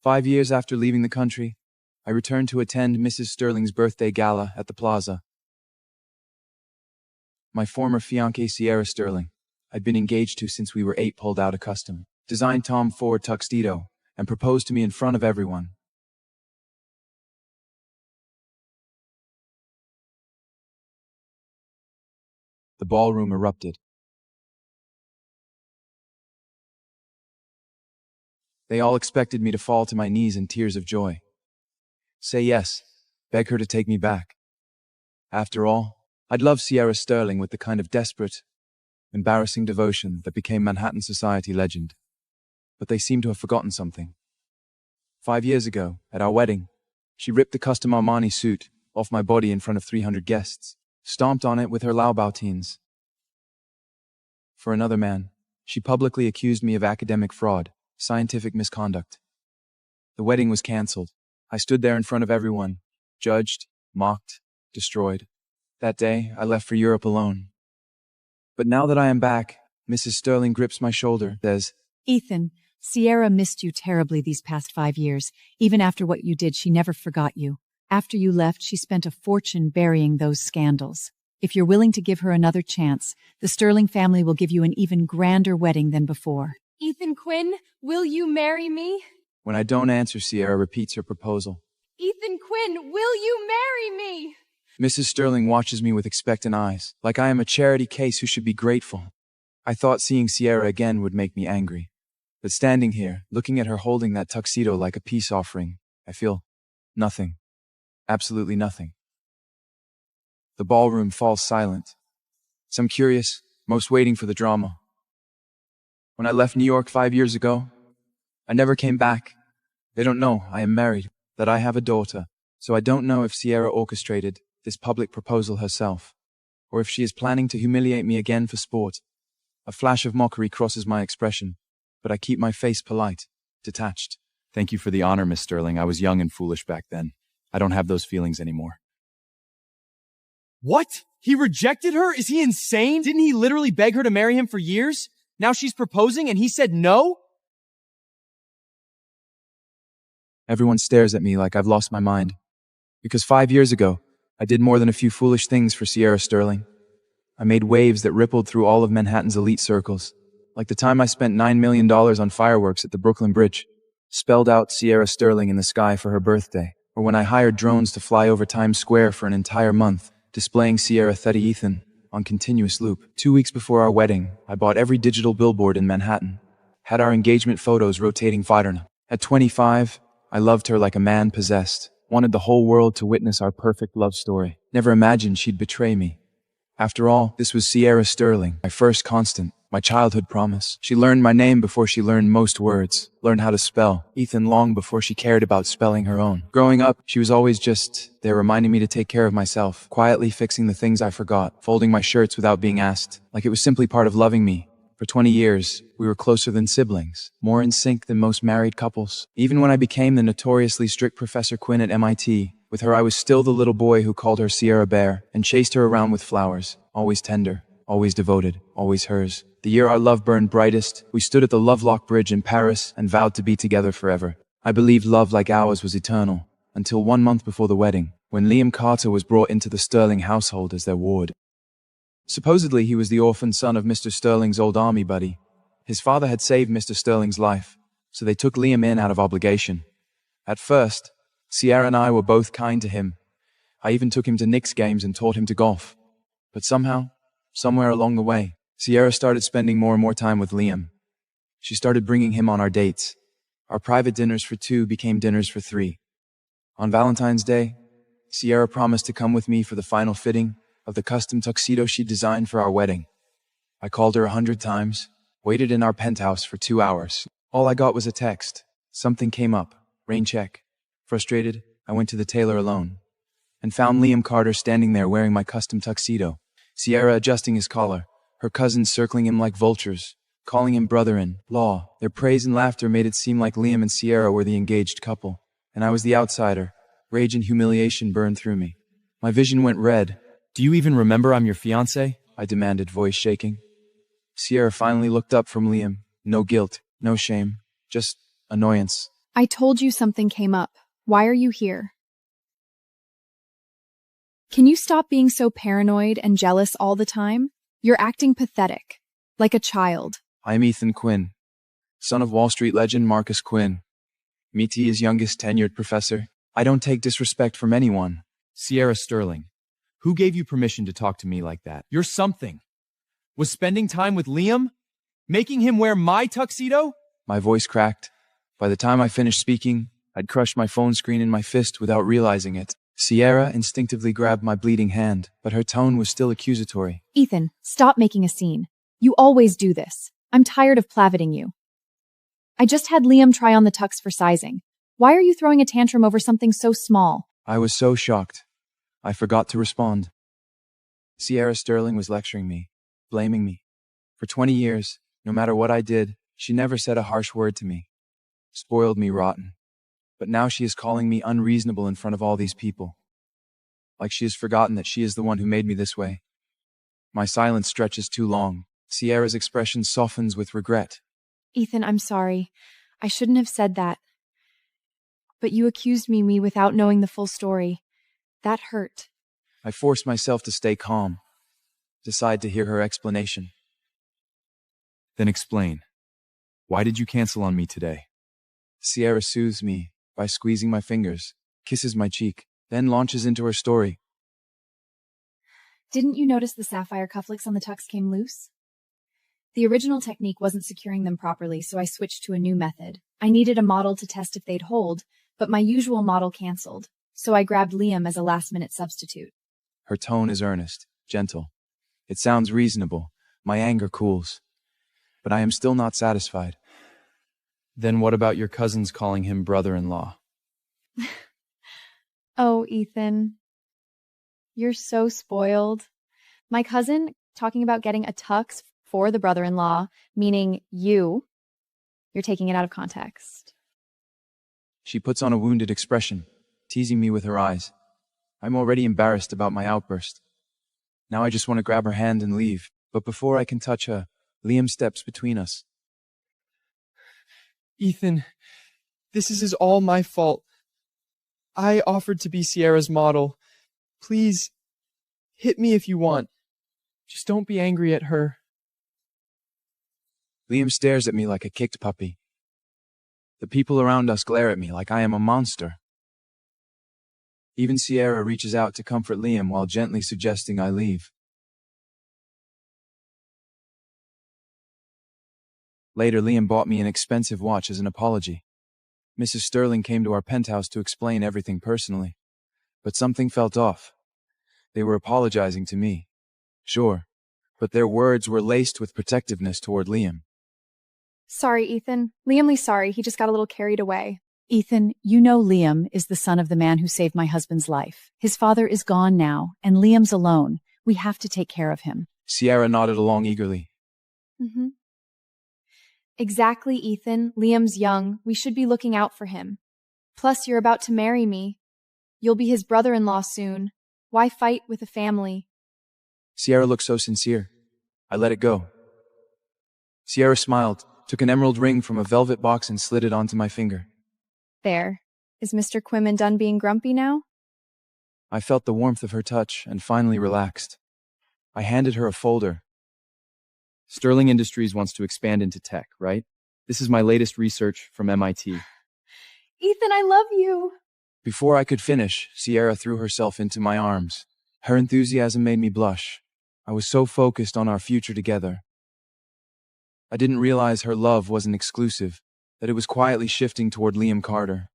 5 years after leaving the country, I returned to attend Mrs. Sterling's birthday gala at the plaza. My former fiancée Sierra Sterling, I'd been engaged to since we were 8, pulled out a custom designed Tom Ford tuxedo and proposed to me in front of everyone. The ballroom erupted. They all expected me to fall to my knees in tears of joy. Say yes, beg her to take me back. After all, I'd loved Sierra Sterling with the kind of desperate, embarrassing devotion that became Manhattan society legend. But they seemed to have forgotten something. 5 years ago, at our wedding, she ripped the custom Armani suit off my body in front of 300 guests, stomped on it with her Laubautines. For another man, she publicly accused me of academic fraud, scientific misconduct. The wedding was cancelled. I stood there in front of everyone, judged, mocked, destroyed. That day, I left for Europe alone. But now that I am back, Mrs. Sterling grips my shoulder, says, Ethan, Sierra missed you terribly these past 5 years. Even after what you did, she never forgot you. After you left, she spent a fortune burying those scandals. If you're willing to give her another chance, the Sterling family will give you an even grander wedding than before. Ethan Quinn, will you marry me? When I don't answer, Sierra repeats her proposal. Ethan Quinn, will you marry me? Mrs. Sterling watches me with expectant eyes, like I am a charity case who should be grateful. I thought seeing Sierra again would make me angry. But standing here, looking at her holding that tuxedo like a peace offering, I feel nothing. Absolutely nothing. The ballroom falls silent. Some curious, most waiting for the drama. When I left New York 5 years ago, I never came back. They don't know I am married, that I have a daughter, so I don't know if Sierra orchestrated this public proposal herself, or if she is planning to humiliate me again for sport. A flash of mockery crosses my expression, but I keep my face polite, detached. Thank you for the honor, Miss Sterling. I was young and foolish back then. I don't have those feelings anymore. What? He rejected her? Is he insane? Didn't he literally beg her to marry him for years? Now she's proposing and he said no? Everyone stares at me like I've lost my mind. Because 5 years ago, I did more than a few foolish things for Sierra Sterling. I made waves that rippled through all of Manhattan's elite circles, like the time I spent $9 million on fireworks at the Brooklyn Bridge, spelled out Sierra Sterling in the sky for her birthday, or when I hired drones to fly over Times Square for an entire month, displaying Sierra Theta Ethan on continuous loop. 2 weeks before our wedding, I bought every digital billboard in Manhattan, had our engagement photos rotating Fiderna. At 25, I loved her like a man possessed, wanted the whole world to witness our perfect love story. Never imagined she'd betray me. After all, this was Sierra Sterling, my first constant, my childhood promise. She learned my name before she learned most words, learned how to spell Ethan long before she cared about spelling her own. Growing up, she was always just there reminding me to take care of myself, quietly fixing the things I forgot, folding my shirts without being asked, like it was simply part of loving me. For 20 years, we were closer than siblings, more in sync than most married couples. Even when I became the notoriously strict Professor Quinn at MIT, with her I was still the little boy who called her Sierra Bear and chased her around with flowers, always tender, always devoted, always hers. The year our love burned brightest, we stood at the Lovelock Bridge in Paris and vowed to be together forever. I believed love like ours was eternal, until 1 month before the wedding, when Liam Carter was brought into the Sterling household as their ward. Supposedly, he was the orphan son of Mr. Sterling's old army buddy. His father had saved Mr. Sterling's life, so they took Liam in out of obligation. At first, Sierra and I were both kind to him. I even took him to Knicks games and taught him to golf. But somehow, somewhere along the way, Sierra started spending more and more time with Liam. She started bringing him on our dates. Our private dinners for 2 became dinners for 3. On Valentine's Day, Sierra promised to come with me for the final fitting of the custom tuxedo she designed for our wedding. I called her 100 times, waited in our penthouse for 2 hours. All I got was a text. Something came up. Rain check. Frustrated, I went to the tailor alone and found Liam Carter standing there wearing my custom tuxedo. Sierra adjusting his collar, her cousins circling him like vultures, calling him brother-in-law. Their praise and laughter made it seem like Liam and Sierra were the engaged couple, and I was the outsider. Rage and humiliation burned through me. My vision went red. Do you even remember I'm your fiancé? I demanded, voice shaking. Sierra finally looked up from Liam. No guilt, no shame, just annoyance. I told you something came up. Why are you here? Can you stop being so paranoid and jealous all the time? You're acting pathetic, like a child. I'm Ethan Quinn, son of Wall Street legend Marcus Quinn, Metia's youngest tenured professor. I don't take disrespect from anyone. Sierra Sterling, who gave you permission to talk to me like that? You're something. Was spending time with Liam? Making him wear my tuxedo? My voice cracked. By the time I finished speaking, I'd crushed my phone screen in my fist without realizing it. Sierra instinctively grabbed my bleeding hand, but her tone was still accusatory. Ethan, stop making a scene. You always do this. I'm tired of plaveting you. I just had Liam try on the tux for sizing. Why are you throwing a tantrum over something so small? I was so shocked. I forgot to respond. Sierra Sterling was lecturing me, blaming me. For 20 years, no matter what I did, she never said a harsh word to me. Spoiled me rotten. But now she is calling me unreasonable in front of all these people. Like she has forgotten that she is the one who made me this way. My silence stretches too long. Sierra's expression softens with regret. Ethan, I'm sorry. I shouldn't have said that. But you accused me without knowing the full story. That hurt. I forced myself to stay calm. Decide to hear her explanation. Then explain. Why did you cancel on me today? Sierra soothes me by squeezing my fingers, kisses my cheek, then launches into her story. Didn't you notice the sapphire cufflinks on the tux came loose? The original technique wasn't securing them properly, so I switched to a new method. I needed a model to test if they'd hold, but my usual model canceled, so I grabbed Liam as a last-minute substitute. Her tone is earnest, gentle. It sounds reasonable. My anger cools. But I am still not satisfied. Then what about your cousins calling him brother-in-law? Oh, Ethan. You're so spoiled. My cousin talking about getting a tux for the brother-in-law, meaning you. You're taking it out of context. She puts on a wounded expression, teasing me with her eyes. I'm already embarrassed about my outburst. Now I just want to grab her hand and leave, but before I can touch her, Liam steps between us. Ethan, this is all my fault. I offered to be Sierra's model. Please, hit me if you want. Just don't be angry at her. Liam stares at me like a kicked puppy. The people around us glare at me like I am a monster. Even Sierra reaches out to comfort Liam while gently suggesting I leave. Later, Liam bought me an expensive watch as an apology. Mrs. Sterling came to our penthouse to explain everything personally. But something felt off. They were apologizing to me. Sure, but their words were laced with protectiveness toward Liam. Sorry, Ethan. Liam's sorry. He just got a little carried away. Ethan, you know Liam is the son of the man who saved my husband's life. His father is gone now, and Liam's alone. We have to take care of him. Sierra nodded along eagerly. Mm-hmm. Exactly, Ethan. Liam's young. We should be looking out for him. Plus, you're about to marry me. You'll be his brother-in-law soon. Why fight with a family? Sierra looked so sincere. I let it go. Sierra smiled, took an emerald ring from a velvet box and slid it onto my finger. There. Is Mr. Quimman done being grumpy now? I felt the warmth of her touch and finally relaxed. I handed her a folder. Sterling Industries wants to expand into tech, right? This is my latest research from MIT. Ethan, I love you. Before I could finish, Sierra threw herself into my arms. Her enthusiasm made me blush. I was so focused on our future together. I didn't realize her love wasn't exclusive, that it was quietly shifting toward Liam Carter.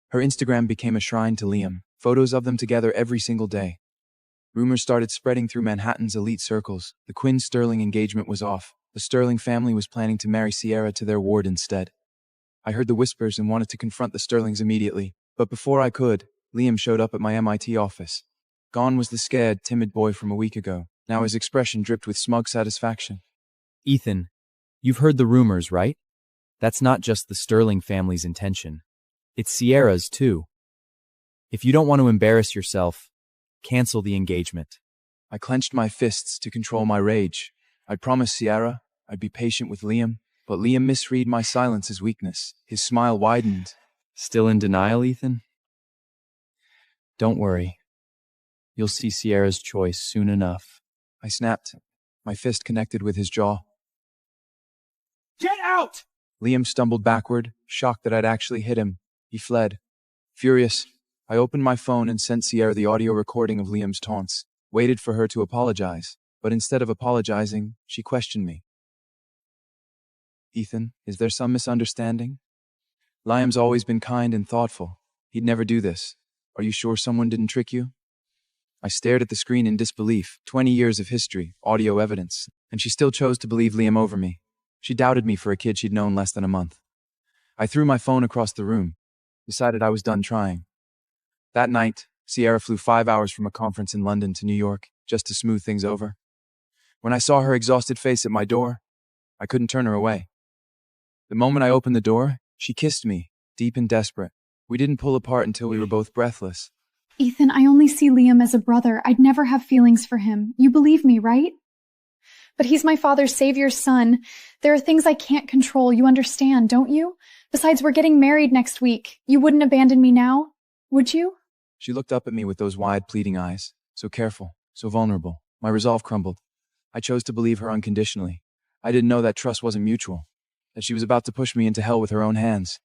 Her Instagram became a shrine to Liam, photos of them together every single day. Rumors started spreading through Manhattan's elite circles. The Quinn-Sterling engagement was off. The Sterling family was planning to marry Sierra to their ward instead. I heard the whispers and wanted to confront the Sterlings immediately, but before I could, Liam showed up at my MIT office. Gone was the scared, timid boy from a week ago. Now his expression dripped with smug satisfaction. Ethan, you've heard the rumors, right? That's not just the Sterling family's intention. It's Sierra's, too. If you don't want to embarrass yourself, cancel the engagement. I clenched my fists to control my rage. I promised Sierra I'd be patient with Liam, but Liam misread my silence as weakness. His smile widened. Still in denial, Ethan? Don't worry. You'll see Sierra's choice soon enough. I snapped. My fist connected with his jaw. Get out! Liam stumbled backward, shocked that I'd actually hit him. He fled. Furious, I opened my phone and sent Sierra the audio recording of Liam's taunts. Waited for her to apologize, but instead of apologizing, she questioned me. Ethan, is there some misunderstanding? Liam's always been kind and thoughtful. He'd never do this. Are you sure someone didn't trick you? I stared at the screen in disbelief. 20 years of history, audio evidence, and she still chose to believe Liam over me. She doubted me for a kid she'd known less than a month. I threw my phone across the room, decided I was done trying. That night, Sierra flew 5 hours from a conference in London to New York, just to smooth things over. When I saw her exhausted face at my door, I couldn't turn her away. The moment I opened the door, she kissed me, deep and desperate. We didn't pull apart until we were both breathless. Ethan, I only see Liam as a brother. I'd never have feelings for him. You believe me, right? But he's my father's savior's son. There are things I can't control. You understand, don't you? Besides, we're getting married next week. You wouldn't abandon me now, would you? She looked up at me with those wide, pleading eyes, so careful, so vulnerable. My resolve crumbled. I chose to believe her unconditionally. I didn't know that trust wasn't mutual, that she was about to push me into hell with her own hands.